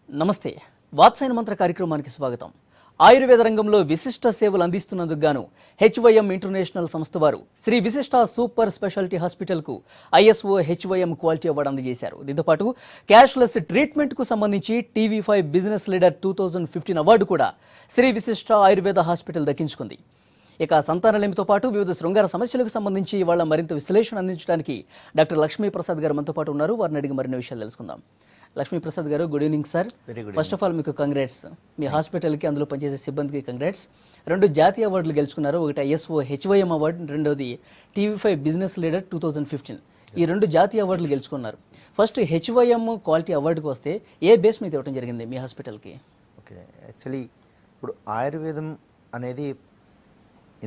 నమస్తే. వాత్సాయన మంత్ర కార్యక్రమానికి స్వాగతం. ఆయుర్వేద రంగంలో విశిష్ట సేవలు అందిస్తున్నందుకు గాను హెచ్వైఎం ఇంటర్నేషనల్ సంస్థ వారు శ్రీ విశిష్ట సూపర్ స్పెషాలిటీ హాస్పిటల్కు ఐఎస్ఓ హెచ్వైఎం క్వాలిటీ అవార్డు అందజేశారు. దీంతో పాటు క్యాష్లెస్ ట్రీట్మెంట్కు సంబంధించి టీవీ5 బిజినెస్ లీడర్ 2015 అవార్డు కూడా శ్రీ విశిష్ట ఆయుర్వేద హాస్పిటల్ దక్కించుకుంది. ఇక సంతానలేమితో పాటు వివిధ శృంగార సమస్యలకు సంబంధించి ఇవాళ మరింత విశ్లేషణ అందించడానికి డాక్టర్ లక్ష్మీప్రసాద్ గారు మనతో పాటు ఉన్నారు. వారిని అడిగి మరిన్ని విషయాలు తెలుసుకుందాం. లక్ష్మీప్రసాద్ గారు, good evening sir. First of all మీకు కంగ్రాట్స్. మీ హాస్పిటల్కి అందులో పనిచేసే సిబ్బందికి కంగ్రాట్స్. 2 జాతీయ అవార్డులు గెలుచుకున్నారు. ఒకటి ఐఎస్ఓ హెచ్వైఎం అవార్డు, రెండోది టీవీ5 బిజినెస్ లీడర్ 2015. ఈ 2 జాతీయ అవార్డులు గెలుచుకున్నారు. ఫస్ట్ హెచ్వైఎం క్వాలిటీ అవార్డుకి వస్తే ఏ బేస్ మీద ఇవ్వడం జరిగింది మీ హాస్పిటల్కి? ఓకే, యాక్చువల్లీ ఇప్పుడు ఆయుర్వేదం అనేది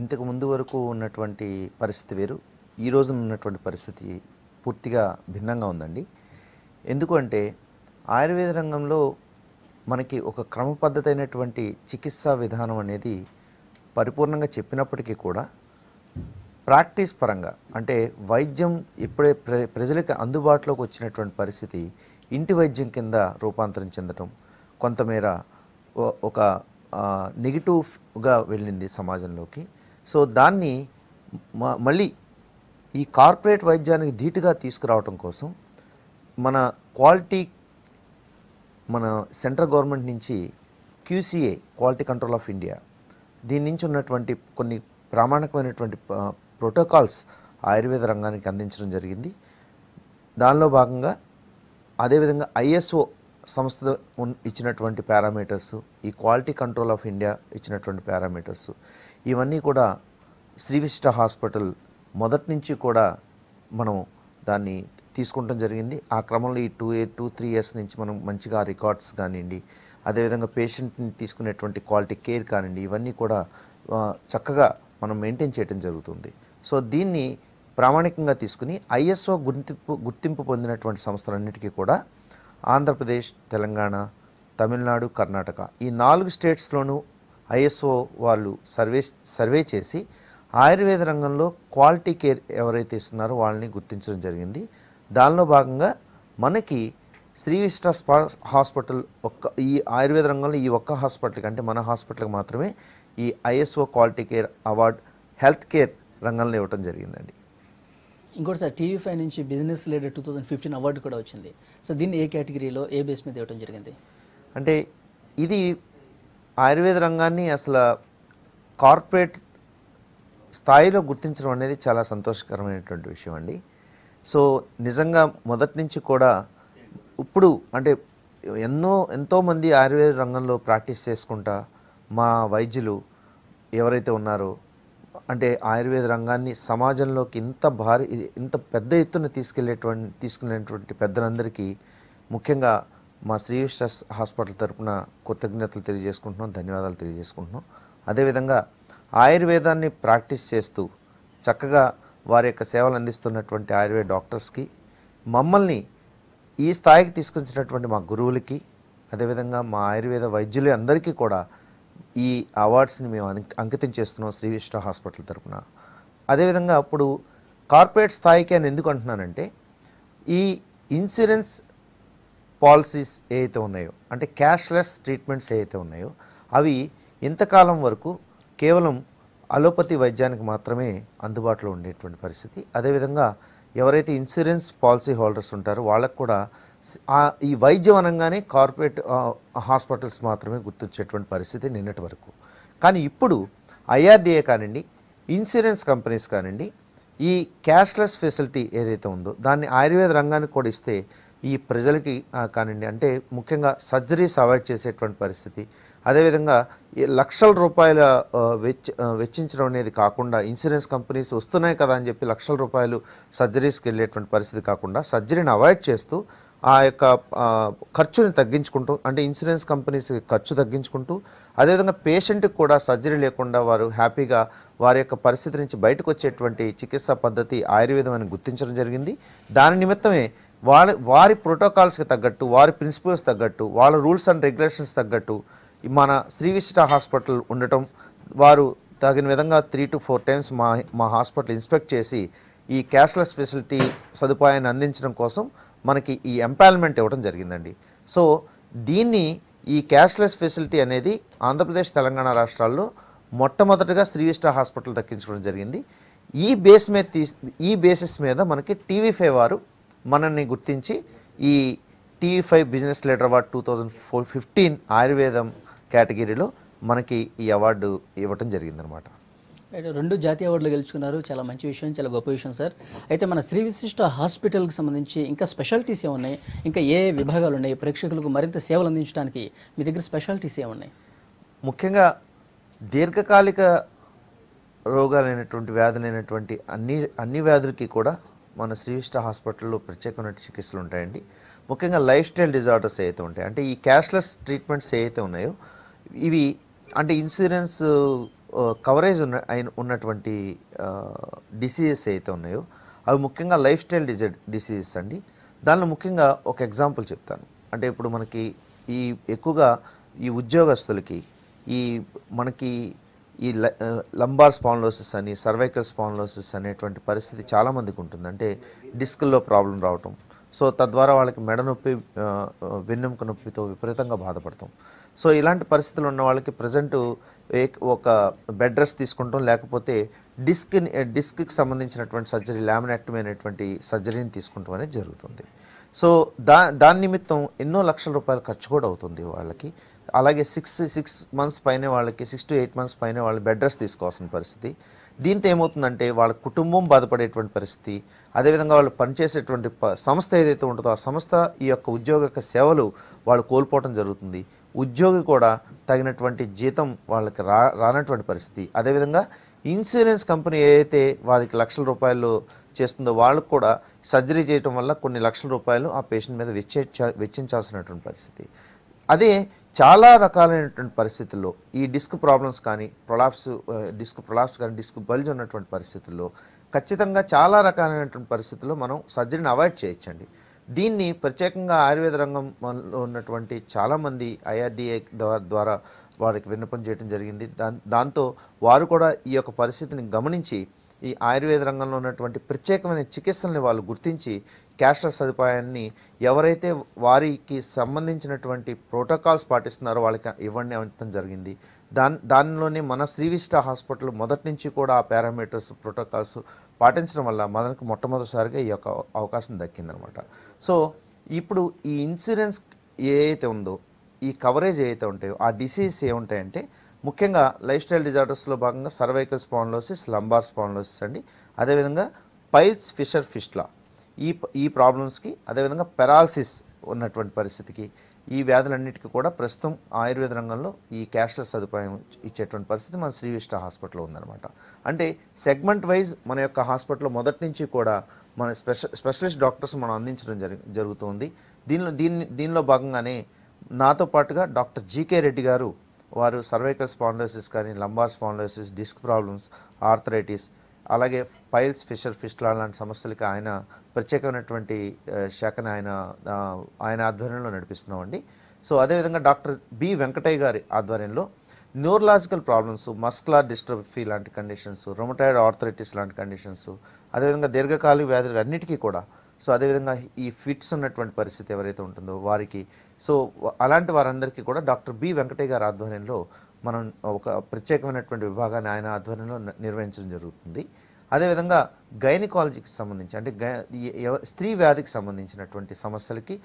ఇంతకు ముందు వరకు ఉన్నటువంటి పరిస్థితి వేరు, ఈ రోజున ఉన్నటువంటి పరిస్థితి పూర్తిగా భిన్నంగా ఉందండి. ఎందుకంటే ఆయుర్వేద రంగంలో మనకి ఒక క్రమ పద్ధతి అయినటువంటి చికిత్సా విధానం అనేది పరిపూర్ణంగా చెప్పినప్పటికీ కూడా ప్రాక్టీస్ పరంగా అంటే వైద్యం ఇప్పుడే ప్రజలకు అందుబాటులోకి వచ్చినటువంటి పరిస్థితి ఇంటి వైద్యం కింద రూపాంతరం చెందటం, కొంతమేర ఒక నెగిటివ్గా వెళ్ళింది సమాజంలోకి. సో దాన్ని మళ్ళీ ఈ కార్పొరేట్ వైద్యానికి ధీటుగా తీసుకురావటం కోసం మన క్వాలిటీ, మన సెంట్రల్ గవర్నమెంట్ నుంచి QCA quality control of India, దీని నుంచి ఉన్నటువంటి కొన్ని ప్రామాణికమైనటువంటి ప్రోటోకాల్స్ ఆయుర్వేద రంగానికి అందించడం జరిగింది. దానిలో భాగంగా అదేవిధంగా ISO సంస్థ ఇచ్చినటువంటి పారామీటర్స్, ఈ క్వాలిటీ కంట్రోల్ ఆఫ్ ఇండియా ఇచ్చినటువంటి పారామీటర్స్, ఇవన్నీ కూడా శ్రీ విశిష్ట హాస్పిటల్ మొదటి నుంచి కూడా మనం దాన్ని తీసుకుంటం జరిగింది. ఆ క్రమంలో ఈ 2-3 ఇయర్స్ నుంచి మనం మంచిగా రికార్డ్స్ కానివ్వండి, అదేవిధంగా పేషెంట్ని తీసుకునేటువంటి క్వాలిటీ కేర్ కానివ్వండి, ఇవన్నీ కూడా చక్కగా మనం మెయింటైన్ చేయడం జరుగుతుంది. సో దీన్ని ప్రామాణికంగా తీసుకుని ISO గుర్తింపు పొందినటువంటి సంస్థలన్నిటికీ కూడా ఆంధ్రప్రదేశ్, తెలంగాణ, తమిళనాడు, కర్ణాటక ఈ 4 స్టేట్స్లోనూ ISO వాళ్ళు సర్వే చేసి ఆయుర్వేద రంగంలో క్వాలిటీ కేర్ ఎవరైతే ఇస్తున్నారో వాళ్ళని గుర్తించడం జరిగింది. దానిలో భాగంగా మనకి శ్రీ విశిష్ట హాస్పిటల్ ఈ ఆయుర్వేద రంగంలో ఈ ఒక్క హాస్పిటల్కి, అంటే మన హాస్పిటల్కి మాత్రమే ఈ ISO quality care award health care రంగంలో ఇవ్వటం జరిగిందండి. ఇంకోటి సార్, టీవీ5 నుంచి బిజినెస్ లీడర్ 2015 అవార్డు కూడా వచ్చింది. సో దీన్ని ఏ కేటగిరీలో, ఏ బేస్ మీద ఇవ్వడం జరిగింది? అంటే ఇది ఆయుర్వేద రంగాన్ని అసలు కార్పొరేట్ స్థాయిలో గుర్తించడం అనేది చాలా సంతోషకరమైనటువంటి విషయం అండి. సో నిజంగా మొదటి నుంచి కూడా ఇప్పుడు అంటే ఎంతోమంది ఆయుర్వేద రంగంలో ప్రాక్టీస్ చేసుకుంటా మా వైద్యులు ఎవరైతే ఉన్నారో, అంటే ఆయుర్వేద రంగాన్ని సమాజంలోకి ఇంత పెద్ద ఎత్తున తీసుకునేటువంటి పెద్దలందరికీ ముఖ్యంగా మా శ్రీ విశిష్ట హాస్పిటల్ తరపున కృతజ్ఞతలు తెలియజేసుకుంటున్నాం, ధన్యవాదాలు తెలియజేసుకుంటున్నాం. అదేవిధంగా ఆయుర్వేదాన్ని ప్రాక్టీస్ చేస్తూ చక్కగా వారి యొక్క సేవలు అందిస్తున్నటువంటి ఆయుర్వేద డాక్టర్స్కి, మమ్మల్ని ఈ స్థాయికి తీసుకొచ్చినటువంటి మా గురువులకి, అదేవిధంగా మా ఆయుర్వేద వైద్యులు అందరికీ కూడా ఈ అవార్డ్స్ని మేము అంకితం చేస్తున్నాం శ్రీ విశిష్ట హాస్పిటల్ తరపున. అదేవిధంగా ఇప్పుడు కార్పొరేట్ స్థాయికి అని ఎందుకు అంటున్నానంటే, ఈ ఇన్సూరెన్స్ పాలసీస్ ఏవైతే ఉన్నాయో, అంటే క్యాష్లెస్ ట్రీట్మెంట్స్ ఏవైతే ఉన్నాయో, అవి ఇంతకాలం వరకు కేవలం అలోపతి వైద్యానికి మాత్రమే అందుబాటులో ఉండేటువంటి పరిస్థితి. అదేవిధంగా ఎవరైతే ఇన్సూరెన్స్ పాలసీ హోల్డర్స్ ఉంటారో వాళ్ళకు కూడా ఈ వైద్యం అనగానే కార్పొరేట్ హాస్పిటల్స్ మాత్రమే గుర్తొచ్చేటువంటి పరిస్థితి నిన్నటి వరకు. కానీ ఇప్పుడు IRDA కానివ్వండి, ఇన్సూరెన్స్ కంపెనీస్ కానివ్వండి, ఈ క్యాష్లెస్ ఫెసిలిటీ ఏదైతే ఉందో దాన్ని ఆయుర్వేద రంగానికి కూడా ఇస్తే ఈ ప్రజలకి కానివ్వండి, అంటే ముఖ్యంగా సర్జరీస్ అవాయిడ్ చేసేటువంటి పరిస్థితి, అదేవిధంగా లక్షల రూపాయల వెచ్చించడం అనేది కాకుండా, ఇన్సూరెన్స్ కంపెనీస్ వస్తున్నాయి కదా అని చెప్పి లక్షల రూపాయలు సర్జరీస్కి వెళ్ళేటువంటి పరిస్థితి కాకుండా సర్జరీని అవాయిడ్ చేస్తూ ఆ యొక్క ఖర్చుని తగ్గించుకుంటూ, అంటే ఇన్సూరెన్స్ కంపెనీస్ ఖర్చు తగ్గించుకుంటూ, అదేవిధంగా పేషెంట్కి కూడా సర్జరీ లేకుండా వారు హ్యాపీగా వారి యొక్క పరిస్థితి నుంచి బయటకు వచ్చేటువంటి చికిత్సా పద్ధతి ఆయుర్వేదం అని గుర్తించడం జరిగింది. దాని నిమిత్తమే వారి ప్రోటోకాల్స్కి తగ్గట్టు, వారి ప్రిన్సిపల్స్ తగ్గట్టు, వాళ్ళ రూల్స్ అండ్ రెగ్యులేషన్స్ తగ్గట్టు మన శ్రీ విశిష్ట హాస్పిటల్ ఉండటం, వారు తగిన విధంగా 3 to 4 times మా హాస్పిటల్ ఇన్స్పెక్ట్ చేసి ఈ క్యాష్లెస్ ఫెసిలిటీ సదుపాయాన్ని అందించడం కోసం మనకి ఈ ఎంపానల్మెంట్ ఇవ్వడం జరిగిందండి. సో దీన్ని ఈ క్యాష్లెస్ ఫెసిలిటీ అనేది ఆంధ్రప్రదేశ్ తెలంగాణ రాష్ట్రాల్లో మొట్టమొదటగా శ్రీ విస్టా హాస్పిటల్ దక్కించుకోవడం జరిగింది. ఈ బేసిస్ మీద మనకి TV5 వారు మనల్ని గుర్తించి ఈ TV5 బిజినెస్ లీడర్ అవార్డ్ 2015 ఆయుర్వేదం కేటగిరీలో మనకి ఈ అవార్డు ఇవ్వటం జరిగిందనమాట. అయితే 2 జాతీయ అవార్డులు గెలుచుకున్నారు. చాలా మంచి విషయం, చాలా గొప్ప విషయం సార్. అయితే మన శ్రీ విశిష్ట హాస్పిటల్కి సంబంధించి ఇంకా స్పెషాలిటీస్ ఏమున్నాయి, ఇంకా ఏ విభాగాలు ఉన్నాయి, ప్రేక్షకులకు మరింత సేవలు అందించడానికి మీ దగ్గర స్పెషాలిటీస్ ఏమున్నాయి? ముఖ్యంగా దీర్ఘకాలిక రోగాలైనటువంటి వ్యాధులైనటువంటి అన్ని వ్యాధులకి కూడా మన శ్రీ విశిష్ట హాస్పిటల్లో ప్రత్యేకమైన చికిత్సలు ఉంటాయండి. ముఖ్యంగా లైఫ్ స్టైల్ డిజార్డర్స్ ఏవైతే ఉంటాయి, అంటే ఈ క్యాష్లెస్ ట్రీట్మెంట్స్ ఏవైతే ఉన్నాయో ఇవి అంటే ఇన్సూరెన్స్ కవరేజ్ ఉన్నటువంటి డిసీజెస్ ఏవైతే ఉన్నాయో అవి ముఖ్యంగా లైఫ్ స్టైల్ డిసీజెస్ అండి. దానిలో ముఖ్యంగా ఒక ఎగ్జాంపుల్ చెప్తాను. అంటే ఇప్పుడు మనకి ఈ ఎక్కువగా ఈ ఉద్యోగస్తులకి మనకి ఈ లంబార్ స్పాండిలోసిస్ అని, సర్వైకల్ స్పాండిలోసిస్ అనేటువంటి పరిస్థితి చాలామందికి ఉంటుంది. అంటే డిస్కుల్లో ప్రాబ్లం రావటం, సో తద్వారా వాళ్ళకి మెడ నొప్పి, వెన్నెముక నొప్పితో విపరీతంగా బాధపడతాం. సో ఇలాంటి పరిస్థితులు ఉన్న వాళ్ళకి ప్రజెంట్ ఒక బెడ్ రెస్ట్ తీసుకుంటాం, లేకపోతే డిస్క్కి సంబంధించినటువంటి సర్జరీ, లామినెక్టమీ అనేటువంటి సర్జరీని తీసుకుంటాం అనేది జరుగుతుంది. సో దాని నిమిత్తం ఎన్నో లక్షల రూపాయలు ఖర్చు కూడా అవుతుంది వాళ్ళకి. అలాగే 6 months పైనే వాళ్ళకి 6 to 8 months పైనే వాళ్ళు బెడ్ రెస్ట్ తీసుకోవాల్సిన పరిస్థితి. దీంతో ఏమవుతుందంటే వాళ్ళ కుటుంబం బాధపడేటువంటి పరిస్థితి, అదేవిధంగా వాళ్ళు పనిచేసేటువంటి సంస్థ ఏదైతే ఉంటుందో ఆ సంస్థ ఈ యొక్క ఉద్యోగ యొక్క సేవలు వాళ్ళు కోల్పోవడం జరుగుతుంది. ఉద్యోగి కూడా తగినటువంటి జీతం వాళ్ళకి రానటువంటి పరిస్థితి. అదేవిధంగా ఇన్సూరెన్స్ కంపెనీ ఏదైతే వారికి లక్షల రూపాయలు చేస్తుందో వాళ్ళకు కూడా సర్జరీ చేయటం వల్ల కొన్ని లక్షల రూపాయలు ఆ పేషెంట్ మీద వెచ్చించాల్సినటువంటి పరిస్థితి. అదే చాలా రకాలైనటువంటి పరిస్థితుల్లో ఈ డిస్క్ ప్రాబ్లమ్స్ కానీ, డిస్క్ ప్రొలాప్స్ కానీ, డిస్క్ బల్జ్ ఉన్నటువంటి పరిస్థితుల్లో ఖచ్చితంగా చాలా రకాలైనటువంటి పరిస్థితుల్లో మనం సర్జరీని అవాయిడ్ చేయొచ్చండి. దీన్ని ప్రత్యేకంగా ఆయుర్వేద రంగంలో ఉన్నటువంటి చాలామంది IRDA ద్వారా వారికి విన్నపం చేయడం జరిగింది. దాంతో వారు కూడా ఈ యొక్క పరిస్థితిని గమనించి ఈ ఆయుర్వేద రంగంలో ఉన్నటువంటి ప్రత్యేకమైన చికిత్సల్ని వాళ్ళు గుర్తించి క్యాష్లెస్ సదుపాయాన్ని ఎవరైతే వారికి సంబంధించినటువంటి ప్రోటోకాల్స్ పాటిస్తున్నారో వాళ్ళకి ఇవ్వండి అనడం జరిగింది. దానిలోనే మన శ్రీ విస్టా హాస్పిటల్ మొదటి నుంచి కూడా ఆ పారామీటర్స్, ప్రోటోకాల్స్ పాటించడం వల్ల మనకు మొట్టమొదటిసారిగా ఈ యొక్క అవకాశం దక్కిందనమాట. సో ఇప్పుడు ఈ ఇన్సూరెన్స్ ఏదైతే ఉందో, ఈ కవరేజ్ ఏదైతే ఉంటాయో ఆ డిసీజెస్ ఏముంటాయంటే ముఖ్యంగా లైఫ్ స్టైల్ డిజార్డర్స్లో భాగంగా సర్వైకల్ స్పాండిలోసిస్, లంబార్ స్పాండిలోసిస్ అండి. అదేవిధంగా పైల్స్, ఫిషర్ ఫిస్టులా ఈ ప్రాబ్లమ్స్కి, అదేవిధంగా పెరాలసిస్ ఉన్నటువంటి పరిస్థితికి, ఈ వ్యాధులన్నిటికీ కూడా ప్రస్తుతం ఆయుర్వేద రంగంలో ఈ క్యాష్లెస్ సదుపాయం ఇచ్చేటువంటి పరిస్థితి మన శ్రీ విస్టా హాస్పిటల్లో ఉందన్నమాట. అంటే సెగ్మెంట్ వైజ్ మన యొక్క హాస్పిటల్లో మొదటి నుంచి కూడా మన స్పెషలిస్ట్ డాక్టర్స్ మనం అందించడం జరుగుతుంది. దీనిలో భాగంగానే నాతో పాటుగా డాక్టర్ జీకే రెడ్డి గారు, వారు సర్వైకల్ స్పాండిలోసిస్ కానీ, lumbar spondylosis, disc problems, arthritis, అలాగే పైల్స్, ఫిషర్ ఫిస్టులా లాంటి సమస్యలకి ఆయన ప్రత్యేకమైనటువంటి శాఖను ఆయన ఆధ్వర్యంలో నడిపిస్తున్నామండి. సో అదేవిధంగా డాక్టర్ బి వెంకటయ్య గారి ఆధ్వర్యంలో న్యూరలాజికల్ ప్రాబ్లమ్స్, మస్కులర్ డిస్ట్రోఫీ లాంటి కండిషన్స్, రొమటాయిడ్ ఆర్థరైటిస్ లాంటి కండిషన్స్, అదేవిధంగా దీర్ఘకాలిక వ్యాధులు అన్నిటికీ కూడా, సో అదేవిధంగా ఈ ఫిట్స్ ఉన్నటువంటి పరిస్థితి ఎవరైతే ఉంటుందో వారికి, సో అలాంటి వారందరికీ కూడా డాక్టర్ బి వెంకటయ్య గారి ఆధ్వర్యంలో మనం ఒక ప్రత్యేకమైనటువంటి విభాగాన్ని ఆయన ఆధ్వర్యంలో నిర్వహించడం జరుగుతుంది. అదేవిధంగా గైనకాలజీకి సంబంధించి, అంటే స్త్రీ వ్యాధికి సంబంధించినటువంటి సమస్యలకి,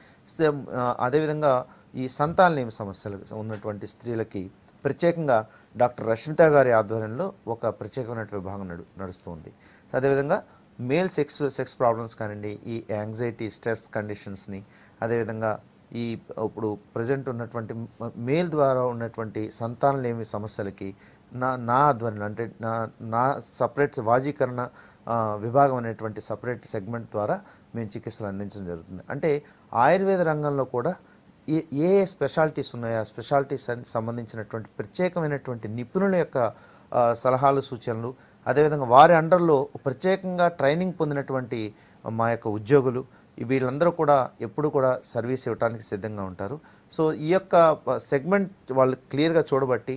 అదేవిధంగా ఈ సంతానలేమి సమస్యలు ఉన్నటువంటి స్త్రీలకి ప్రత్యేకంగా డాక్టర్ రష్మిత గారి ఆధ్వర్యంలో ఒక ప్రత్యేకమైన విభాగం నడుస్తుంది. అదేవిధంగా మేల్ సెక్స్ ప్రాబ్లమ్స్ కానివ్వండి, ఈ యాంగ్జైటీ, స్ట్రెస్ కండిషన్స్ని, అదేవిధంగా ఇప్పుడు ప్రజెంట్ ఉన్నటువంటి మేల్ ద్వారా ఉన్నటువంటి సంతానలేమి సమస్యలకి నా ఆధ్వర్యంలో, అంటే నా సపరేట్ వాజీకరణ విభాగం అనేటువంటి సపరేట్ సెగ్మెంట్ ద్వారా మేము చికిత్సలు అందించడం జరుగుతుంది. అంటే ఆయుర్వేద రంగంలో కూడా ఏ స్పెషాలిటీస్ ఉన్నాయో ఆ స్పెషాలిటీస్ సంబంధించినటువంటి ప్రత్యేకమైనటువంటి నిపుణుల యొక్క సలహాలు, సూచనలు, అదేవిధంగా వారి అండర్లో ప్రత్యేకంగా ట్రైనింగ్ పొందినటువంటి మా యొక్క ఉద్యోగులు, వీళ్ళందరూ కూడా ఎప్పుడు కూడా సర్వీస్ ఇవ్వడానికి సిద్ధంగా ఉంటారు. సో ఈ యొక్క సెగ్మెంట్ వాళ్ళు క్లియర్గా చూడబట్టి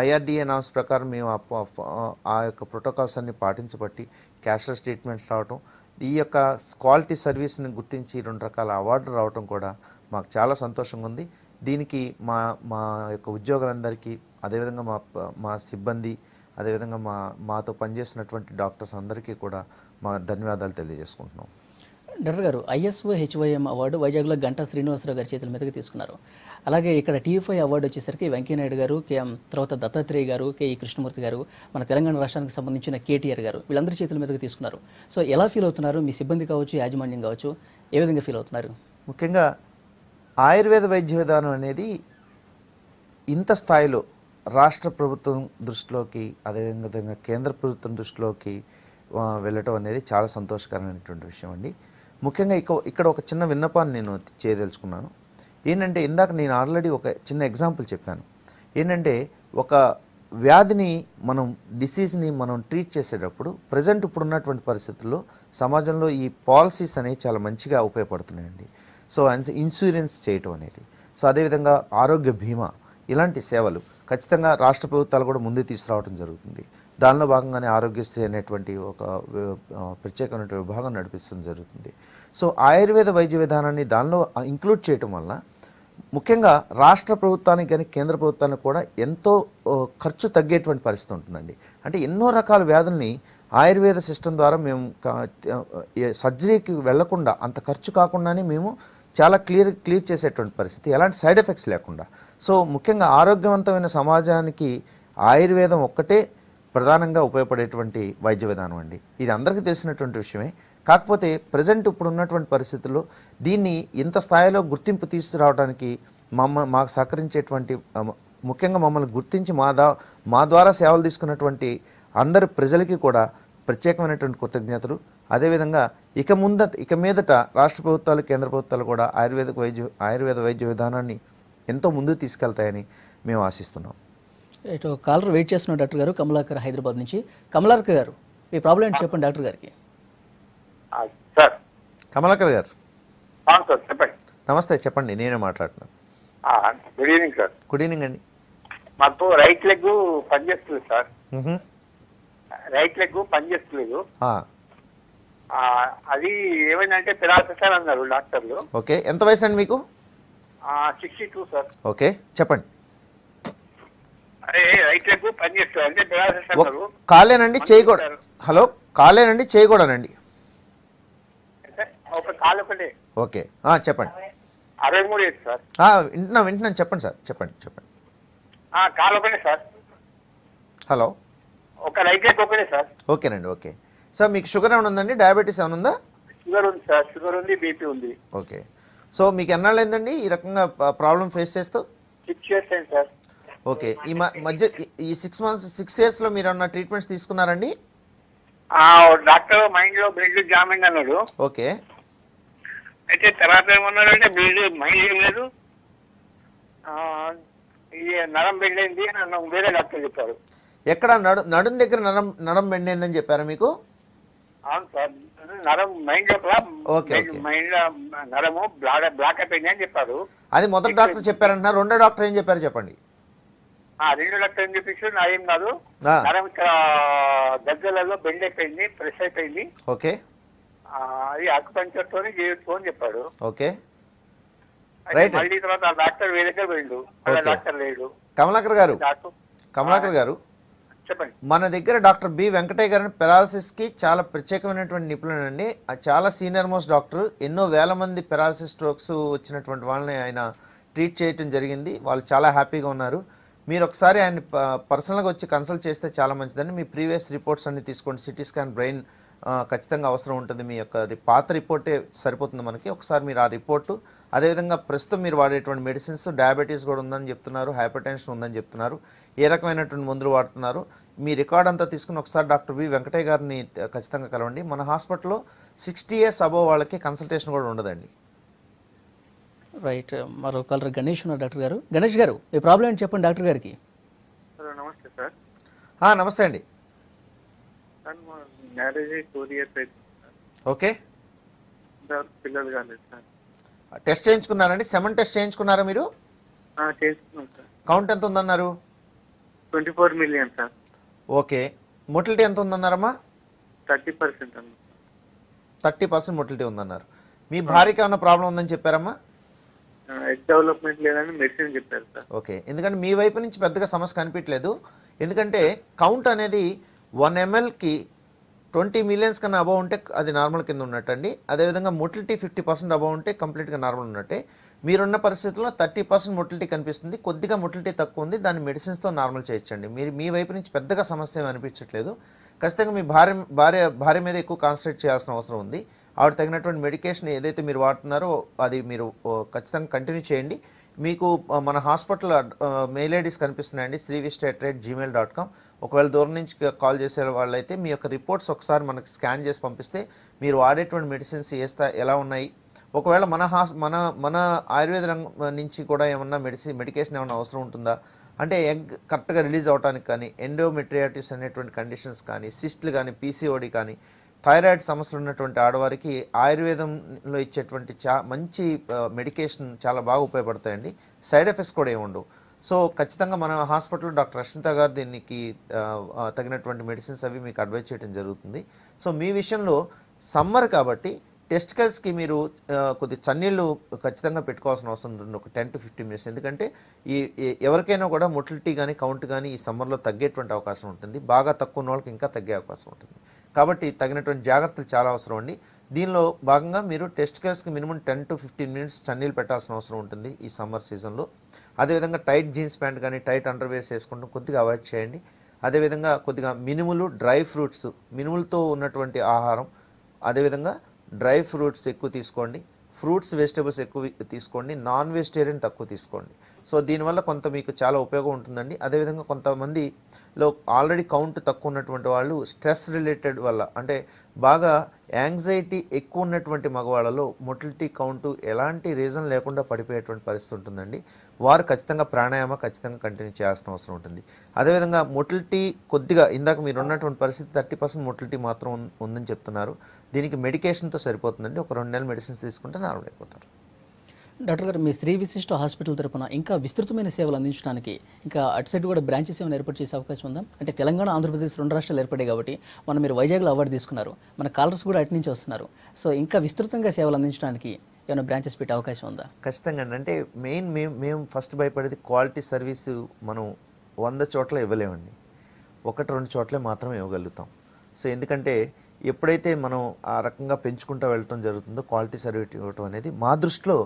IRDA నామ్స్ ప్రకారం మేము ఆ యొక్క ప్రోటోకాల్స్ అన్ని పాటించబట్టి క్యాష్లెస్ ట్రీట్మెంట్స్ రావటం, ఈ యొక్క క్వాలిటీ సర్వీస్ని గుర్తించి 2 రకాల అవార్డులు రావటం కూడా మాకు చాలా సంతోషంగా ఉంది. దీనికి మా మా యొక్క ఉద్యోగులందరికీ, అదేవిధంగా మా సిబ్బంది, అదేవిధంగా మాతో పనిచేసినటువంటి డాక్టర్స్ అందరికీ కూడా మా ధన్యవాదాలు తెలియజేసుకుంటున్నాం. డాక్టర్ గారు, ఐఎస్ఓ హెచ్వైఎం అవార్డు వైజాగ్లో గంటా శ్రీనివాసరావు గారి చేతుల మీదకి తీసుకున్నారు. అలాగే ఇక్కడ టీఎఫ్ఐ అవార్డు వచ్చేసరికి వెంకయ్యనాయుడు గారు, తర్వాత దత్తాత్రేయ గారు, కేఈ కృష్ణమూర్తి గారు, మన తెలంగాణ రాష్ట్రానికి సంబంధించిన కేటీఆర్ గారు, వీళ్ళందరి చేతుల మీదకి తీసుకున్నారు. సో ఎలా ఫీల్ అవుతున్నారు? మీ సిబ్బంది కావచ్చు, యాజమాన్యం కావచ్చు, ఏ విధంగా ఫీల్ అవుతున్నారు? ముఖ్యంగా ఆయుర్వేద వైద్య విధానం అనేది ఇంత స్థాయిలో రాష్ట్ర ప్రభుత్వం దృష్టిలోకి, అదేవిధంగా కేంద్ర ప్రభుత్వం దృష్టిలోకి వెళ్ళటం అనేది చాలా సంతోషకరమైనటువంటి విషయం అండి. ముఖ్యంగా ఇక్కడ ఒక చిన్న విన్నపాన్ని నేను చేయదలుచుకున్నాను. ఏంటంటే, ఇందాక నేను ఆల్రెడీ ఒక చిన్న ఎగ్జాంపుల్ చెప్పాను. ఏంటంటే, ఒక వ్యాధిని డిసీజ్ని మనం ట్రీట్ చేసేటప్పుడు ప్రజెంట్ ఇప్పుడున్నటువంటి పరిస్థితుల్లో సమాజంలో ఈ పాలసీస్ అనేవి చాలా మంచిగా ఉపయోగపడుతున్నాయండి. సో ఇన్సూరెన్స్ చేయటం అనేది, సో అదేవిధంగా ఆరోగ్య బీమా, ఇలాంటి సేవలు ఖచ్చితంగా రాష్ట్ర ప్రభుత్వాలు కూడా ముందుకు తీసుకురావడం జరుగుతుంది. దానిలో భాగంగానే ఆరోగ్యశ్రీ అనేటువంటి ఒక ప్రత్యేకమైన విభాగం నడిపించడం జరుగుతుంది. సో ఆయుర్వేద వైద్య విధానాన్ని దానిలో ఇంక్లూడ్ చేయటం వల్ల ముఖ్యంగా రాష్ట్ర ప్రభుత్వానికి కానీ కేంద్ర ప్రభుత్వానికి కూడా ఎంతో ఖర్చు తగ్గేటువంటి పరిస్థితి ఉంటుందండి. అంటే ఎన్నో రకాల వ్యాధుల్ని ఆయుర్వేద సిస్టమ్ ద్వారా మేము సర్జరీకి వెళ్లకుండా, అంత ఖర్చు కాకుండానే మేము చాలా క్లియర్ చేసేటువంటి పరిస్థితి, ఎలాంటి సైడ్ ఎఫెక్ట్స్ లేకుండా. సో ముఖ్యంగా ఆరోగ్యవంతమైన సమాజానికి ఆయుర్వేదం ఒక్కటే ప్రధానంగా ఉపయోగపడేటువంటి వైద్య విధానం అండి. ఇది అందరికీ తెలిసినటువంటి విషయమే. కాకపోతే ప్రజెంట్ ఇప్పుడు ఉన్నటువంటి పరిస్థితుల్లో దీన్ని ఇంత స్థాయిలో గుర్తింపు తీసుకురావడానికి మాకు సహకరించేటువంటి, ముఖ్యంగా మమ్మల్ని గుర్తించి మా ద్వారా సేవలు తీసుకున్నటువంటి అందరి ప్రజలకి కూడా ప్రత్యేకమైనటువంటి కృతజ్ఞతలు. అదేవిధంగా ఇక మీదట రాష్ట్ర ప్రభుత్వాలు, కేంద్ర ప్రభుత్వాలు కూడా ఆయుర్వేద వైద్య విధానాన్ని ఎంతో ముందుకు తీసుకెళ్తాయని మేము ఆశిస్తున్నాం. ఇటు కాలర్ వెయిట్ చేస్తున్న డాక్టర్ గారు కమలాకర్ హైదరాబాద్ నుంచి. కమలాకర్ గారు, మీ ప్రాబ్లం ఏంటి చెప్పండి డాక్టర్ గారికి. సార్, కమలాకర్ గారు సార్ చెప్పండి. నమస్తే, చెప్పండి, నేనే మాట్లాడుతున్నాను. Good evening sir. Good evening అండి. మాకు రైట్ లెగ్ పనిచేస్తలేదు సార్. రైట్ లెగ్ పనిచేస్తలేదు. అది ఏమైందంటే పెరాలసిస్ అని అన్నారు డాక్టర్లు. ఓకే, ఎంత వయసు అండి మీకు? 62 సార్. ఓకే, చెప్పండి. అరే రైట్ లెగ్ పనిచేస్తుంది అంటే పెరాలసిస్ అన్నారు. కాలేనండి, చేయకూడదు. హలో, కాలేనండి, చేయకూడదండి. ఒక కాలు ఒకటే. ఓకే, చెప్పండి. 63 ఏది సార్? వింటున్నాను, చెప్పండి సార్, చెప్పండి. కాలు ఒకటే సార్. హలో, ఒక రైట్ లెగ్ ఒకటే సార్. ఓకేనండి. ఓకే సార్, మీకు షుగర్ ఏమైనా ఉందండి? డయాబెటీస్ ఏమైనా ఉందా? షుగర్ ఉంది సార్. షుగర్ ఉంది, బీపీ ఉంది. ఓకే, సో మీకు ఎన్నాళ్ళు అయిందండి ఈ రకంగా ప్రాబ్లం ఫేస్ చేస్తూ? 6 years అయింది సార్. ఓకే, ఈ మధ్య ఈ 6 yearsలో మీరు ఏమన్నా ట్రీట్మెంట్స్ తీసుకున్నారండి? డాక్టర్ మైండ్ లో బ్లడ్ జామ్ అయింది అన్నాడు. ఓకే, అయితే తర్వాత ఏమన్నాడంటే బ్లడ్ మైండ్ ఏం లేదు, ఈ నరం బెండ్ అయింది అని వేరే డాక్టర్ చెప్పారు. ఎక్కడ? నడుం దగ్గర నరం బెండ్ అయిందని చెప్పారా మీకు? అవును సార్, నరం మైండ్ లోపల మైండ్ నరము బ్లాక్ అయిపోయింది అని చెప్పారు. అది మొదటి డాక్టర్ చెప్పారంటున్నారు. రెండో డాక్టర్ ఏం చెప్పారు చెప్పండి. రెండో డాక్టర్ ఏం చెప్పేసి నా ఏం కాదు, నరం ఇక్కడ దగ్గరలో బెండ్ అయిపోయింది, ప్రెస్ అయిపోయింది. ఓకే, అది అక్యుపంక్చర్ తోనే చేయొచ్చు అని చెప్పాడు. ఓకే, మళ్ళీ తర్వాత ఆ డాక్టర్ వేరే దగ్గర పోయిండు, డాక్టర్ లేడు. కమలాకర్ గారు చెప్పండి. మన దగ్గర డాక్టర్ బి వెంకటయ్య గారిని పెరాలసిస్కి చాలా ప్రత్యేకమైనటువంటి నిపుణుడు అండి. చాలా సీనియర్ మోస్ట్ డాక్టర్. ఎన్నో వేల మంది పెరాలసిస్ స్ట్రోక్స్ వచ్చినటువంటి వాళ్ళని ఆయన ట్రీట్ చేయటం జరిగింది. వాళ్ళు చాలా హ్యాపీగా ఉన్నారు. మీరు ఒకసారి ఆయన పర్సనల్గా వచ్చి కన్సల్ట్ చేస్తే చాలా మంచిదండి. మీ ప్రీవియస్ రిపోర్ట్స్ అన్ని తీసుకోండి. సిటీ స్కాన్, బ్రెయిన్ ఖచ్చితంగా అవసరం ఉంటుంది. మీ యొక్క పాత రిపోర్టే సరిపోతుంది మనకి. ఒకసారి మీరు ఆ రిపోర్టు, అదేవిధంగా ప్రస్తుతం మీరు వాడేటువంటి మెడిసిన్స్, డయాబెటీస్ కూడా ఉందని చెప్తున్నారు, హైపర్ టెన్షన్ ఉందని చెప్తున్నారు, ఏ రకమైనటువంటి మందులు వాడుతున్నారు, మీ రికార్డ్ అంతా తీసుకుని ఒకసారి డాక్టర్ బి వెంకటయ్య గారిని ఖచ్చితంగా కలవండి. మన హాస్పిటల్లో 60 years అబోవ్ వాళ్ళకి కన్సల్టేషన్ కూడా ఉండదండి. రైట్, మరో కాలర్ గణేష్ ఉన్నారు డాక్టర్ గారు. గణేష్ గారు, మీ ప్రాబ్లం ఏంటి చెప్పండి డాక్టర్ గారికి. నమస్తే సార్. నమస్తే అండి. మ్యారేజ్ 4 years అయింది. ఓకే, పిల్లలు కాలేదు సార్. టెస్ట్ చేయించుకున్నారండి? సెమన్ టెస్ట్ చేయించుకున్నారా మీరు? చేసుకున్నాం సార్. కౌంట్ ఎంత ఉందన్నారు? 24 million సార్. ఓకే, మొటిలిటీ ఎంత ఉందన్నారమ్మా? 30% అన్న. 30% మొటిలిటీ ఉందన్నారు. మీ భార్యకి ఏమైనా ప్రాబ్లం ఉందని చెప్పారమ్మా? హెడ్ డెవలప్మెంట్ లేదని మెడిసిన్ చెప్పారు సార్. ఓకే, ఎందుకంటే మీ వైపు నుంచి పెద్దగా సమస్య కనిపించలేదు. ఎందుకంటే కౌంట్ అనేది 1 mlకి 20 millions కన్నా అబౌవ్ ఉంటే అది నార్మల్ కింద ఉన్నట్టండి. అదేవిధంగా మొటిలిటీ 50% అబౌవ్ ఉంటే కంప్లీట్గా నార్మల్ ఉన్నట్టే. మీరున్న పరిస్థితుల్లో 30% మొటిలిటీ కనిపిస్తుంది, కొద్దిగా మొటిలిటీ తక్కువ ఉంది, దాన్ని మెడిసిన్స్తో నార్మల్ చేయొచ్చండి. మీరు మీ వైపు నుంచి పెద్దగా సమస్య ఏమీ అనిపించట్లేదు. ఖచ్చితంగా మీ భార్య మీద ఎక్కువ కాన్సన్ట్రేట్ చేయాల్సిన అవసరం ఉంది. ఆవిడ తగినటువంటి మెడికేషన్ ఏదైతే మీరు వాడుతున్నారో అది మీరు ఖచ్చితంగా కంటిన్యూ చేయండి. మీకు మన హాస్పిటల్ మెయిల్ ఐడీస్ కనిపిస్తున్నాయండి, srivishtha@gmail.com. ఒకవేళ దూరం నుంచి కాల్ చేసే వాళ్ళైతే మీ యొక్క రిపోర్ట్స్ ఒకసారి మనకి స్కాన్ చేసి పంపిస్తే మీరు వాడేటువంటి మెడిసిన్స్ ఎలా ఉన్నాయి, ఒకవేళ మన ఆయుర్వేద రంగం నుంచి కూడా ఏమన్నా మెడికేషన్ ఏమన్నా అవసరం ఉంటుందా, అంటే ఎగ్ కరెక్ట్గా రిలీజ్ అవడానికి కానీ, ఎండోమెట్రియాటిస్ అనేటువంటి కండిషన్స్ కానీ, సిస్ట్లు కానీ, పీసీఓడి కానీ, థైరాయిడ్ సమస్యలు ఉన్నటువంటి ఆడవారికి ఆయుర్వేదంలో ఇచ్చేటువంటి మంచి మెడికేషన్ చాలా బాగా ఉపయోగపడతాయండి. సైడ్ ఎఫెక్ట్స్ కూడా ఏమి ఉండవు. సో ఖచ్చితంగా మన హాస్పిటల్లో డాక్టర్ రష్మిత గారు దీనికి తగినటువంటి మెడిసిన్స్ అవి మీకు అడ్వైజ్ చేయడం జరుగుతుంది. సో మీ విషయంలో సమ్మర్ కాబట్టి టెస్టికల్స్కి మీరు కొద్ది చన్నీళ్ళు ఖచ్చితంగా పెట్టుకోవాల్సిన అవసరం ఉంటుంది, ఒక 10 to 15 minutes. ఎందుకంటే ఎవరికైనా కూడా మొటిలిటీ కానీ కౌంట్ కానీ ఈ సమ్మర్లో తగ్గేటువంటి అవకాశం ఉంటుంది, బాగా తక్కువ ఉన్న వాళ్ళకి ఇంకా తగ్గే అవకాశం ఉంటుంది. కాబట్టి తగినటువంటి జాగ్రత్తలు చాలా అవసరం అండి. దీనిలో భాగంగా మీరు టెస్టికల్స్కి మినిమం 10 to 15 minutes చన్నీళ్ళు పెట్టాల్సిన అవసరం ఉంటుంది ఈ సమ్మర్ సీజన్లో. అదేవిధంగా టైట్ జీన్స్ ప్యాంట్ కానీ టైట్ అండర్వేర్స్ వేసుకుంటాం కొద్దిగా అవాయిడ్ చేయండి. అదేవిధంగా కొద్దిగా మినుములు, డ్రై ఫ్రూట్స్, మినుములతో ఉన్నటువంటి ఆహారం, అదేవిధంగా డ్రై ఫ్రూట్స్ ఎక్కువ తీసుకోండి, ఫ్రూట్స్ వెజిటబుల్స్ ఎక్కువ తీసుకోండి, నాన్ వెజిటేరియన్ తక్కువ తీసుకోండి. సో దీనివల్ల కొంత మీకు చాలా ఉపయోగం ఉంటుందండి. అదేవిధంగా కొంతమందిలో ఆల్రెడీ కౌంట్ తక్కువ ఉన్నటువంటి వాళ్ళు స్ట్రెస్ రిలేటెడ్ వల్ల, అంటే బాగా యాంగ్జైటీ ఎక్కువ ఉన్నటువంటి మగవాళ్ళలో మొటిలిటీ కౌంటు ఎలాంటి రీజన్ లేకుండా పడిపోయేటువంటి పరిస్థితి ఉంటుందండి. వారు ఖచ్చితంగా ప్రాణాయామ ఖచ్చితంగా కంటిన్యూ చేయాల్సిన అవసరం ఉంటుంది. అదేవిధంగా మొటిలిటీ కొద్దిగా ఇందాక మీరు ఉన్నటువంటి పరిస్థితి 30% మొటిలిటీ మాత్రం ఉందని చెప్తున్నారు. దీనికి మెడికేషన్తో సరిపోతుందండి. ఒక 2 నెలల మెడిసిన్స్ తీసుకుంటే నార్మల్ అయిపోతారు. డాక్టర్ గారు, మీ శ్రీ విశిష్ట హాస్పిటల్ తరపున ఇంకా విస్తృతమైన సేవలు అందించడానికి ఇంకా అటు సైడ్ కూడా బ్రాంచెస్ ఏమైనా ఏర్పాటు చేసే అవకాశం ఉందా? అంటే తెలంగాణ, ఆంధ్రప్రదేశ్ 2 రాష్ట్రాలు ఏర్పడాయి కాబట్టి మీరు వైజాగ్లో అవార్డు తీసుకున్నారు, మన కాలర్స్ కూడా అటు నుంచి వస్తున్నారు. సో ఇంకా విస్తృతంగా సేవలు అందించడానికి ఏమైనా బ్రాంచెస్ పెట్టే అవకాశం ఉందా? ఖచ్చితంగా అండి. అంటే మెయిన్ మేము ఫస్ట్ భయపడేది క్వాలిటీ సర్వీసు మనం 100 చోట్ల ఇవ్వలేమండి, 1-2 చోట్లే మాత్రం ఇవ్వగలుగుతాం. సో ఎందుకంటే ఎప్పుడైతే మనం ఆ రకంగా పెంచుకుంటూ వెళ్ళటం జరుగుతుందో క్వాలిటీ సర్వీస్ ఇవ్వటం అనేది మా దృష్టిలో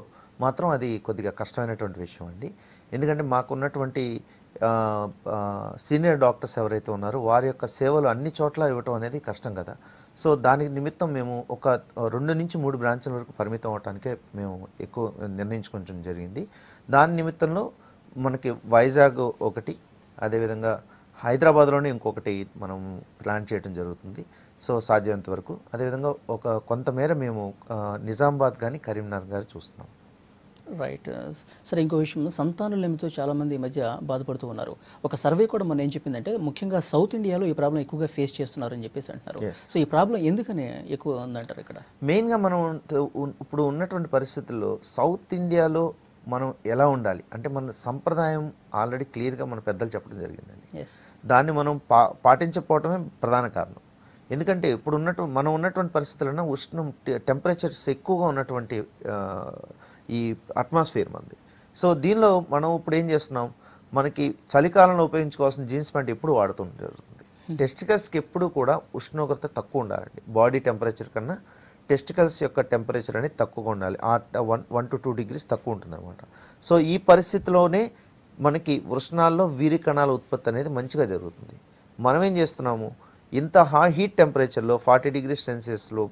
మాత్రం అది కొద్దిగా కష్టమైనటువంటి విషయం అండి. ఎందుకంటే మాకున్నటువంటి సీనియర్ డాక్టర్స్ ఎవరైతే ఉన్నారో వారి యొక్క సేవలు అన్ని చోట్ల ఇవ్వటం అనేది కష్టం కదా. సో దానికి నిమిత్తం మేము ఒక 2 నుంచి 3 బ్రాంచ్ల వరకు పరిమితం అవడానికే మేము ఎక్కువ నిర్ణయించుకోవడం జరిగింది. దాని నిమిత్తంలో మనకి వైజాగ్ ఒకటి, అదేవిధంగా హైదరాబాద్లోనే ఇంకొకటి మనం ప్లాన్ చేయడం జరుగుతుంది. సో సాధ్యమైనంత వరకు. అదేవిధంగా కొంతమేర మేము నిజామాబాద్ కానీ కరీంనగర్ గారు చూస్తున్నాం. రైట్. సరే, ఇంకో విషయం, సంతానలేమితో చాలామంది ఈ మధ్య బాధపడుతూ ఉన్నారు. ఒక సర్వే కూడా మనం ఏం చెప్పిందంటే ముఖ్యంగా సౌత్ ఇండియాలో ఈ ప్రాబ్లం ఎక్కువగా ఫేస్ చేస్తున్నారని చెప్పేసి అంటున్నారు. సో ఈ ప్రాబ్లం ఎందుకని ఎక్కువ ఉందంటారు ఇక్కడ? మెయిన్గా మనం ఇప్పుడు ఉన్నటువంటి పరిస్థితుల్లో సౌత్ ఇండియాలో మనం ఎలా ఉండాలి అంటే మన సంప్రదాయం ఆల్రెడీ క్లియర్గా మన పెద్దలు చెప్పడం జరిగిందండి. దాన్ని మనం పాటించకపోవటమే ప్రధాన కారణం. ఎందుకంటే ఇప్పుడు మనం ఉన్నటువంటి పరిస్థితుల్లో ఉష్ణం టెంపరేచర్స్ ఎక్కువగా ఉన్నటువంటి ఈ అట్మాస్ఫియర్ మంది. సో దీనిలో మనం ఇప్పుడు ఏం చేస్తున్నాం, మనకి చలికాలంలో ఉపయోగించుకోవాల్సిన జీన్స్ ప్యాంట్ ఎప్పుడు వాడుతూ జరుగుతుంది. టెస్టికల్స్కి ఎప్పుడు కూడా ఉష్ణోగ్రత తక్కువ ఉండాలండి, బాడీ టెంపరేచర్ కన్నా టెస్టికల్స్ యొక్క టెంపరేచర్ అనేది తక్కువగా ఉండాలి. 1 to 2 degrees తక్కువ ఉంటుందన్నమాట. సో ఈ పరిస్థితిలోనే మనకి వృషణాల్లో వీరి కణాల ఉత్పత్తి అనేది మంచిగా జరుగుతుంది. మనం ఏం చేస్తున్నాము, ఇంత హీట్ టెంపరేచర్లో 40 degrees Celsiusలో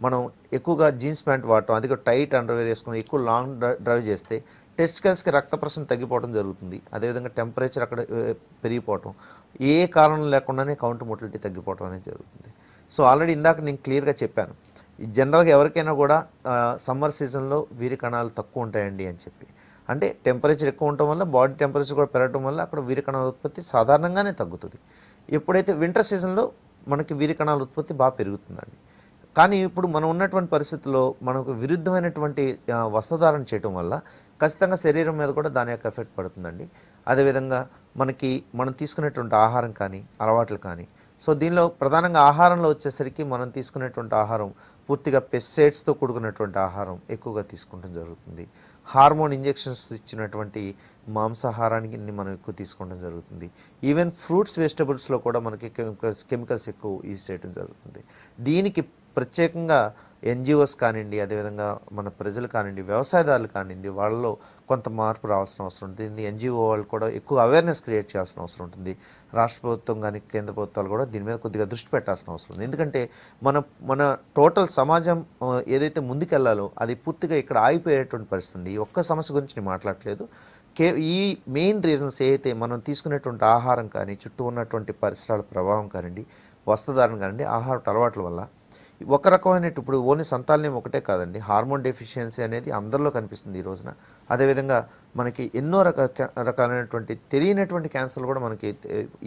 మనం ఎక్కువగా జీన్స్ ప్యాంట్ వాడటం, అది టైట్ అండర్వేర్ వేసుకుని ఎక్కువ లాంగ్ డ్రైవ్ చేస్తే టెస్టికల్స్కి రక్త ప్రసరణ తగ్గిపోవడం జరుగుతుంది. అదేవిధంగా టెంపరేచర్ అక్కడ పెరిగిపోవటం, ఏ కారణం లేకుండానే కౌంట్ మొటిలిటీ తగ్గిపోవడం అనేది జరుగుతుంది. సో ఆల్రెడీ ఇందాక నేను క్లియర్గా చెప్పాను, జనరల్గా ఎవరికైనా కూడా సమ్మర్ సీజన్లో వీరి కణాలు తక్కువ ఉంటాయండి అని చెప్పి. అంటే టెంపరేచర్ ఎక్కువ ఉండటం వల్ల బాడీ టెంపరేచర్ కూడా పెరగడం వల్ల అక్కడ వీరి కణాల ఉత్పత్తి సాధారణంగానే తగ్గుతుంది. ఎప్పుడైతే వింటర్ సీజన్లో మనకి వీరి కణాల ఉత్పత్తి బాగా పెరుగుతుందండి. కానీ ఇప్పుడు మనం ఉన్నటువంటి పరిస్థితుల్లో మనకు విరుద్ధమైనటువంటి వస్త్రధారణ చేయటం వల్ల ఖచ్చితంగా శరీరం మీద కూడా దాని యొక్క ఎఫెక్ట్ పడుతుందండి. అదేవిధంగా మనం తీసుకునేటువంటి ఆహారం కానీ అలవాట్లు కానీ, సో దీనిలో ప్రధానంగా ఆహారంలో వచ్చేసరికి మనం తీసుకునేటువంటి ఆహారం పూర్తిగా పెస్టిసైడ్స్తో కూడుకున్నటువంటి ఆహారం ఎక్కువగా తీసుకుంటం జరుగుతుంది. హార్మోన్ ఇంజెక్షన్స్ ఇచ్చినటువంటి మాంసాహారానికి మనం ఎక్కువ తీసుకోవడం జరుగుతుంది. ఈవెన్ ఫ్రూట్స్ వెజిటబుల్స్లో కూడా మనకి కెమికల్స్ ఎక్కువ యూజ్ చేయడం జరుగుతుంది. దీనికి ప్రత్యేకంగా ఎన్జిఓస్ కానివ్వండి, అదేవిధంగా మన ప్రజలు కానివ్వండి, వ్యవసాయదారులు కానివ్వండి, వాళ్ళలో కొంత మార్పు రావాల్సిన అవసరం ఉంటుంది. దీన్ని ఎన్జిఓ వాళ్ళు కూడా ఎక్కువ అవేర్నెస్ క్రియేట్ చేయాల్సిన అవసరం ఉంటుంది. రాష్ట్ర ప్రభుత్వం కానీ కేంద్ర ప్రభుత్వాలు కూడా దీని మీద కొద్దిగా దృష్టి పెట్టాల్సిన అవసరం ఉంది. ఎందుకంటే మన టోటల్ సమాజం ఏదైతే ముందుకెళ్లాలో అది పూర్తిగా ఇక్కడ ఆగిపోయేటువంటి పరిస్థితి ఉంది. ఈ ఒక్క సమస్య గురించి నేను మాట్లాడలేదు. ఈ మెయిన్ రీజన్స్ ఏదైతే మనం తీసుకునేటువంటి ఆహారం కానీ, చుట్టూ ఉన్నటువంటి పరిసరాల ప్రభావం కానివ్వండి, వస్త్రధారణ కానివ్వండి, ఆహార అలవాట్ల వల్ల ఒక రకమైన ఇప్పుడు ఓన్లీ సంతానం ఒకటే కాదండి, హార్మోన్ డెఫిషియన్సీ అనేది అందరిలో కనిపిస్తుంది ఈ రోజున. అదేవిధంగా మనకి ఎన్నో రకాలైనటువంటి తెలియనటువంటి క్యాన్సర్లు కూడా మనకి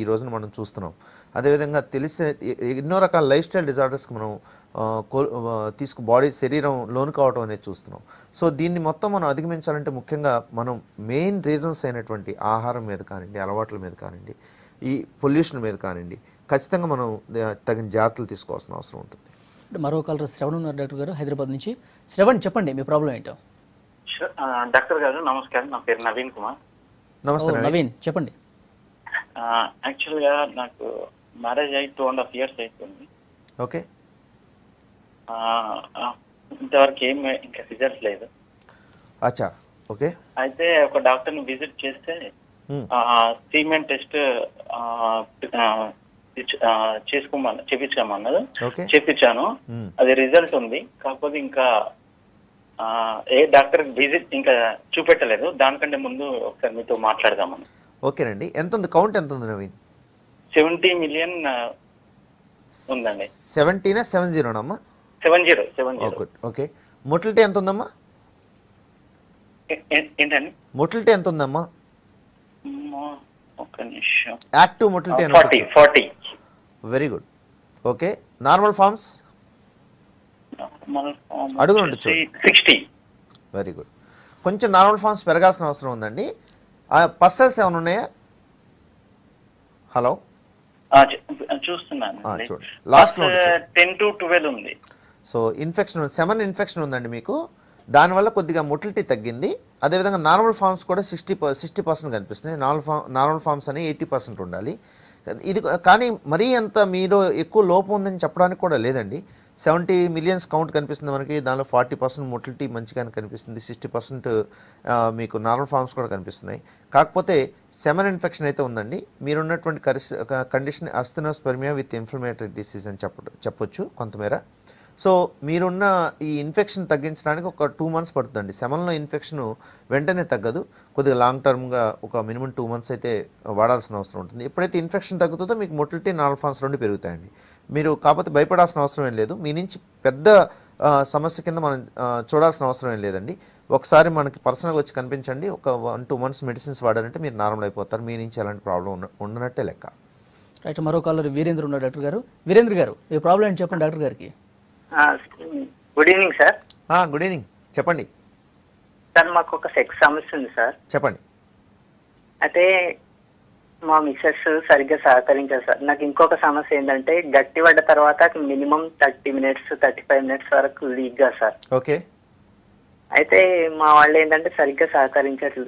ఈ రోజున మనం చూస్తున్నాం. అదేవిధంగా తెలిసే ఎన్నో రకాల లైఫ్ స్టైల్ డిజార్డర్స్కి మనం బాడీ శరీరం లోను కావడం అనేది చూస్తున్నాం. సో దీన్ని మొత్తం మనం అధిగమించాలంటే ముఖ్యంగా మనం మెయిన్ రీజన్స్ అయినటువంటి ఆహారం మీద కానివ్వండి, అలవాట్ల మీద కానివ్వండి, ఈ పొల్యూషన్ మీద కానివ్వండి, ఖచ్చితంగా మనం తగిన జాగ్రత్తలు తీసుకోవాల్సిన అవసరం ఉంటుంది. మరో కాలర్ శ్రవణ్ ఉన్నారు డాక్టర్ గారు హైదరాబాద్ నుంచి. శ్రవణ్, చెప్పండి మీ ప్రాబ్లం ఏంటో. డాక్టర్ గారు నమస్కారం, నా పేరు నవీన్ కుమార్. నమస్తే నవీన్, చెప్పండి. యాక్చువల్గా నాకు మ్యారేజ్ అయ్యి 2.5 years అయిపోయింది. ఓకే. ఇంతవరకు ఇంకా రిజల్ట్ లేదు. అచ్చా, ఓకే. అయితే ఒక డాక్టర్ని విజిట్ చేస్తే సీమెన్ టెస్ట్ చేపించామన్నది. చేపించాను, అది రిజల్ట్ ఉంది. కాకపోతే ఇంకా ఏ డాక్టర్ విజిట్ ఇంకా చూపెట్టలేదు. దానికంటే ముందు ఒకసారి మీతో మాట్లాడదామని. ఓకేనండి. ఎంత ఉంది కౌంట్? ఎంత ఉంది నవీన్? 70 million ఉందండి. 70 70 70. ఓకే. మొటిలిటీ ఎంత ఉందమ్మా? ఏంటండి మొటిలిటీ ఎంత ఉందమ్మా? ఒక నిమిషం. Active motility 40. Very good. Okay. Normal forms అడుగునండి, 60. Very good. కొంచెం నార్మల్ ఫార్మ్స్ పెరగాల్సిన అవసరం ఉందండి. పస్సెల్స్ ఏమైనా ఉన్నాయా? హలో, చూస్తున్నాను. చూడండి, లాస్ట్ 10 to 12 ఉంది. సో ఇన్ఫెక్షన్, సెమన్ ఇన్ఫెక్షన్ ఉందండి మీకు. దానివల్ల కొద్దిగా మొటిలిటీ తగ్గింది. అదేవిధంగా నార్మల్ ఫార్మ్స్ కూడా 60% కనిపిస్తుంది. నార్మల్ ఫార్మ్స్ అని 80% ఉండాలి. ఇది కానీ మరీ అంత మీరు ఎక్కువ లోపం ఉందని చెప్పడానికి కూడా లేదండి. 70 million కౌంట్ కనిపిస్తుంది మనకి. దానిలో 40% మొటిలిటీ మంచిగానే కనిపిస్తుంది. 60% మీకు నార్మల్ ఫార్మ్స్ కూడా కనిపిస్తున్నాయి. కాకపోతే సెమన్ ఇన్ఫెక్షన్ అయితే ఉందండి. మీరున్నటువంటి కండిషన్ అస్థెనోస్పెర్మియా విత్ ఇన్ఫ్లమేటరీ డిసీజ్ అని చెప్పొచ్చు కొంతమేర. సో మీరున్న ఈ ఇన్ఫెక్షన్ తగ్గించడానికి ఒక 2 months పడుతుందండి. సెమన్లో ఇన్ఫెక్షన్ వెంటనే తగ్గదు. కొద్దిగా లాంగ్ టర్మ్గా ఒక మినిమం 2 months అయితే వాడాల్సిన అవసరం ఉంటుంది. ఎప్పుడైతే ఇన్ఫెక్షన్ తగ్గుతుందో మీకు మొటిలిటీ, నార్మల్ ఫార్మ్స్ 2 పెరుగుతాయండి. మీరు కాకపోతే భయపడాల్సిన అవసరం ఏం లేదు. మీ నుంచి పెద్ద సమస్య కింద మనం చూడాల్సిన అవసరం ఏం లేదండి. ఒకసారి మనకి పర్సనల్గా వచ్చి కనిపించండి. ఒక 1-2 months మెడిసిన్స్ వాడారంటే మీరు నార్మల్ అయిపోతారు. మీ నుంచి ఎలాంటి ప్రాబ్లం ఉండనట్టే లెక్క. రైట్. మరో కాలర్ వీరేంద్ర ఉన్నారు డాక్టర్ గారు. వీరేంద్ర గారు, మీ ప్రాబ్లం ఏంటి చెప్పండి డాక్టర్ గారికి. Good evening sir. Good evening, చెప్పండి సార్. మాకు ఒక సెక్స్ సమస్య ఉంది సార్. చెప్పండి. అయితే మా మిస్సెస్ సరిగ్గా సహకరించారు సార్. నాకు ఇంకొక సమస్య ఏంటంటే గట్టి పడ్డ తర్వాత మినిమం 30 minutes 35 minutes వరకు లీక్గా సార్. ఓకే. అయితే మా వాళ్ళు ఏంటంటే సరిగ్గా సహకరించారు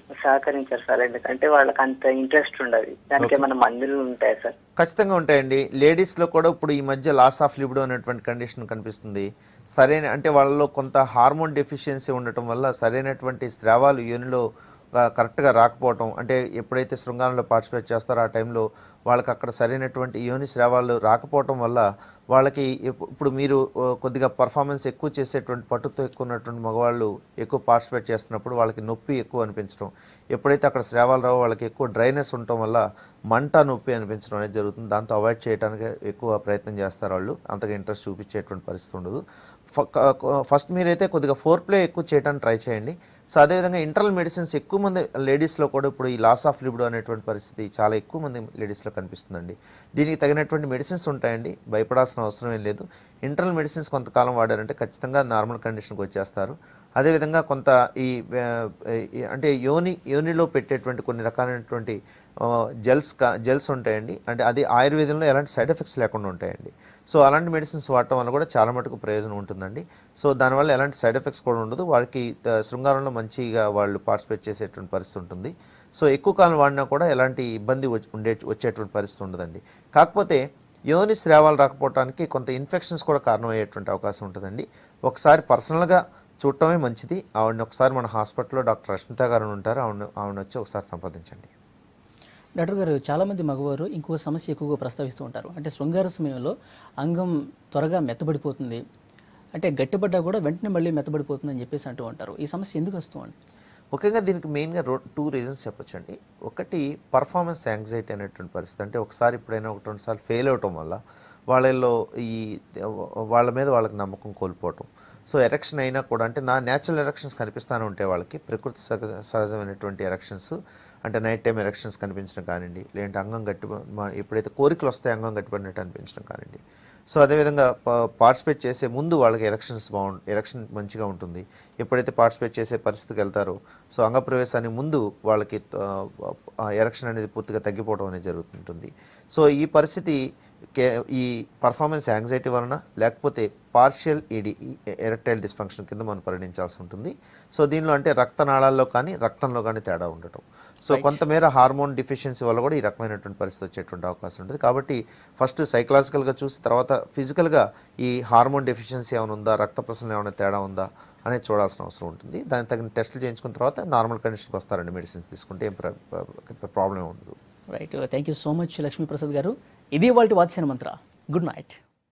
సార్. ఎందుకంటే వాళ్ళకి అంత ఇంట్రెస్ట్ ఉండదు. దానికి ఏమైనా మందులు ఉంటాయా సార్? ఖచ్చితంగా ఉంటాయండి. లేడీస్లో కూడా ఇప్పుడు ఈ మధ్య లాస్ ఆఫ్ లిబిడో అనేటువంటి కండిషన్ కనిపిస్తుంది. సరైన అంటే వాళ్ళలో కొంత హార్మోన్ డెఫిషియన్సీ ఉండటం వల్ల సరైనటువంటి స్రావాలు యోనిలో కరెక్ట్గా రాకపోవటం, అంటే ఎప్పుడైతే శృంగారంలో పార్టిసిపేట్ చేస్తారో ఆ టైంలో వాళ్ళకి అక్కడ సరైనటువంటి యోని స్రావాలు రాకపోవటం వల్ల వాళ్ళకి ఇప్పుడు మీరు కొద్దిగా పర్ఫార్మెన్స్ ఎక్కువ చేసేటువంటి పట్టుతో ఎక్కువ ఉన్నటువంటి మగవాళ్ళు ఎక్కువ పార్టిసిపేట్ చేస్తున్నప్పుడు వాళ్ళకి నొప్పి ఎక్కువ అనిపించడం, ఎప్పుడైతే అక్కడ స్రావాలు రావో వాళ్ళకి ఎక్కువ డ్రైనెస్ ఉండటం వల్ల మంట, నొప్పి అనిపించడం అనేది జరుగుతుంది. దాంతో అవాయిడ్ చేయడానికి ఎక్కువ ప్రయత్నం చేస్తారు వాళ్ళు. అంతగా ఇంట్రెస్ట్ చూపించేటువంటి పరిస్థితి ఉండదు. ఫస్ట్ మీరైతే కొద్దిగా ఫోర్ ప్లే ఎక్కువ చేయడానికి ట్రై చేయండి. సో అదేవిధంగా ఇంటర్నల్ మెడిసిన్స్ ఎక్కువ మంది లేడీస్లో కూడా ఇప్పుడు ఈ లాస్ ఆఫ్ లిబిడో అనేటువంటి పరిస్థితి చాలా ఎక్కువ మంది లేడీస్లో కనిపిస్తుందండి. దీనికి తగినటువంటి మెడిసిన్స్ ఉంటాయండి, భయపడాల్సిన అవసరం ఏం లేదు. ఇంటర్నల్ మెడిసిన్స్ కొంతకాలం వాడారంటే ఖచ్చితంగా నార్మల్ కండిషన్కి వచ్చేస్తారు. అదేవిధంగా కొంత అంటే యోనిలో పెట్టేటువంటి కొన్ని రకాలైనటువంటి జెల్స్ ఉంటాయండి. అంటే అది ఆయుర్వేదంలో ఎలాంటి సైడ్ ఎఫెక్ట్స్ లేకుండా ఉంటాయండి. సో అలాంటి మెడిసిన్స్ వాడటం వల్ల కూడా చాలా మటుకు ప్రయోజనం ఉంటుందండి. సో దానివల్ల ఎలాంటి సైడ్ ఎఫెక్ట్స్ కూడా ఉండదు. వాళ్ళకి శృంగారంలో మంచిగా వాళ్ళు పార్టిసిపేట్ చేసేటువంటి పరిస్థితి ఉంటుంది. సో ఎక్కువ కాలం వాడినా కూడా ఎలాంటి ఇబ్బంది వచ్చేటువంటి పరిస్థితి ఉండదండి. కాకపోతే యోని స్రావాలు రాకపోవడానికి కొంత ఇన్ఫెక్షన్స్ కూడా కారణమయ్యేటువంటి అవకాశం ఉంటుందండి. ఒకసారి పర్సనల్గా చూడటమే మంచిది. ఆవిడని ఒకసారి మన హాస్పిటల్లో డాక్టర్ రష్మిత గారు ఉంటారు, ఆవిడ వచ్చి ఒకసారి సంప్రదించండి. డాక్టర్ గారు, చాలామంది మగవారు ఇంకో సమస్య ఎక్కువగా ప్రస్తావిస్తూ ఉంటారు. అంటే శృంగార సమయంలో అంగం త్వరగా మెత్తబడిపోతుంది, అంటే గట్టిపడ్డా కూడా వెంటనే మళ్ళీ మెత్తబడిపోతుంది అని చెప్పేసి అంటూ ఉంటారు. ఈ సమస్య ఎందుకు వస్తుంది? ముఖ్యంగా దీనికి మెయిన్గా 2 రీజన్స్ చెప్పొచ్చండి. ఒకటి పర్ఫార్మెన్స్ యాంగ్జైటీ అనేటువంటి పరిస్థితి. అంటే ఒకసారి ఎప్పుడైనా 1-2 సార్లు ఫెయిల్ అవటం వల్ల వాళ్ళ మీద వాళ్ళకి నమ్మకం కోల్పోవటం. సో ఎరెక్షన్ అయినా కూడా అంటే న్యాచురల్ ఎరెక్షన్స్ కనిపిస్తూనే ఉంటాయి వాళ్ళకి, ప్రకృతి సహజమైనటువంటి ఎరెక్షన్స్. అంటే నైట్ టైం ఎరెక్షన్స్ కనిపించడం కానివ్వండి, లేదంటే అంగం ఎప్పుడైతే కోరికలు వస్తాయి అంగం గట్టిపడినట్టు అనిపించడం కానివ్వండి. సో అదేవిధంగా పార్టిసిపేట్ చేసే ముందు వాళ్ళకి ఎరెక్షన్ మంచిగా ఉంటుంది. ఎప్పుడైతే పార్టిసిపేట్ చేసే పరిస్థితికి వెళ్తారో సో అంగప్రవేశానికి ముందు వాళ్ళకి ఎరెక్షన్ అనేది పూర్తిగా తగ్గిపోవడం అనేది జరుగుతుంటుంది. సో ఈ పరిస్థితి ఈ పర్ఫార్మెన్స్ యాంగ్జైటీ వలన లేకపోతే పార్షియల్ ఎరెక్టైల్ డిస్ఫంక్షన్ కింద మనం పరిగణించాల్సి ఉంటుంది. సో దీనిలో అంటే రక్తనాళాల్లో కానీ రక్తంలో కానీ తేడా ఉండటం. సో కొంతమేర హార్మోన్ డిఫిషియన్సీ వల్ల కూడా ఈ రకమైనటువంటి పరిస్థితి వచ్చేటువంటి అవకాశం ఉంటుంది. కాబట్టి ఫస్ట్ సైకలాజికల్గా చూసి తర్వాత ఫిజికల్గా ఈ హార్మోన్ డెఫిషియన్సీ ఏమైనా ఉందా, రక్త ప్రసరణ ఏమైనా తేడా ఉందా అనేది చూడాల్సిన అవసరం ఉంటుంది. దానికి తగిన టెస్టులు చేయించుకున్న తర్వాత నార్మల్ కండిషన్కి వస్తారండి. మెడిసిన్స్ తీసుకుంటే ఏం ప్రాబ్లం ఉండదు. Right, thank you so much Lakshmi Prasad గారు. ఇది ఇవాల్టి వాత్స్యాయన మంత్ర. Good night.